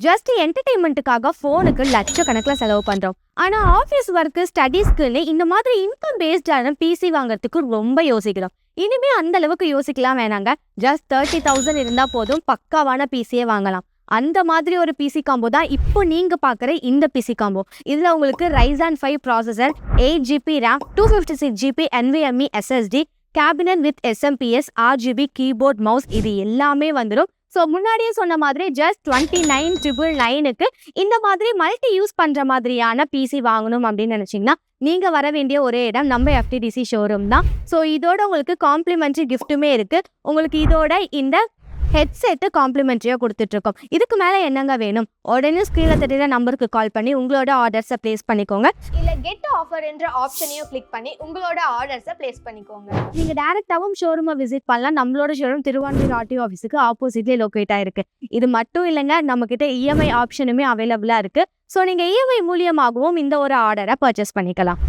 Just என்டர்டெயின்மெண்ட்டுக்காக ஃபோனுக்கு லட்சக்கணக்கில் செலவு பண்ணுறோம். ஆனால் ஆஃபீஸ் ஒர்க்கு ஸ்டடீஸ்க்குன்னு இந்த மாதிரி இன்கம் பேஸ்டான பிசி வாங்குறதுக்கு ரொம்ப யோசிக்கிறோம். இனிமே அந்த அளவுக்கு யோசிக்கலாம் வேணாங்க. ஜஸ்ட் 30,000 இருந்தால் போதும், பக்காவான பிசியே வாங்கலாம். அந்த மாதிரி ஒரு பிசி காம்போ தான் இப்போ நீங்கள் பார்க்குற இந்த பிசி காம்போ. இதில் உங்களுக்கு Ryzen 5 processor, 8GB RAM, 256GB NVMe SSD, cabinet with SMP-S, RGB keyboard, mouse இது எல்லாமே வந்துடும். ஸோ முன்னாடியே சொன்ன மாதிரி ஜஸ்ட் 29,999க்கு இந்த மாதிரி மல்டி யூஸ் பண்ணுற மாதிரியான பிசி வாங்கணும் அப்படின்னு நினச்சிங்கன்னா நீங்கள் வர வேண்டிய ஒரே இடம் நம்ம FTDC ஷோரூம் தான். ஸோ இதோட உங்களுக்கு காம்ப்ளிமெண்ட்ரி கிஃப்ட்டுமே இருக்குது. உங்களுக்கு இதோட இந்த ஹெட்செட்டு காம்ப்ளிமெண்ட்ரியாக கொடுத்துட்ருக்கோம். இதுக்கு மேலே என்னங்க வேணும்? உடனே ஸ்க்ரீனில் தெரியுற நம்பருக்கு கால் பண்ணி உங்களோட ஆர்டர்ஸை ப்ளேஸ் பண்ணிக்கோங்க. இல்லை கெட் ஆஃபர் என்ற ஆப்ஷனையும் கிளிக் பண்ணி உங்களோட ஆர்டர்ஸை ப்ளேஸ் பண்ணிக்கோங்க. நீங்கள் டேரெக்டாகவும் ஷோரூமை விசிட் பண்ணலாம். நம்மளோட ஷோரூம் திருவான்மூர் RTO ஆஃபீஸுக்கு ஆப்போசிட்லேயே லொக்கேட் ஆகிருக்கு. இது மட்டும் இல்லைங்க, நம்மக்கிட்ட EMI ஆப்ஷனுமே அவைலபிளாக இருக்குது. ஸோ நீங்கள் EMI மூலியமாகவும் இந்த ஒரு ஆர்டரை பர்ச்சேஸ் பண்ணிக்கலாம்.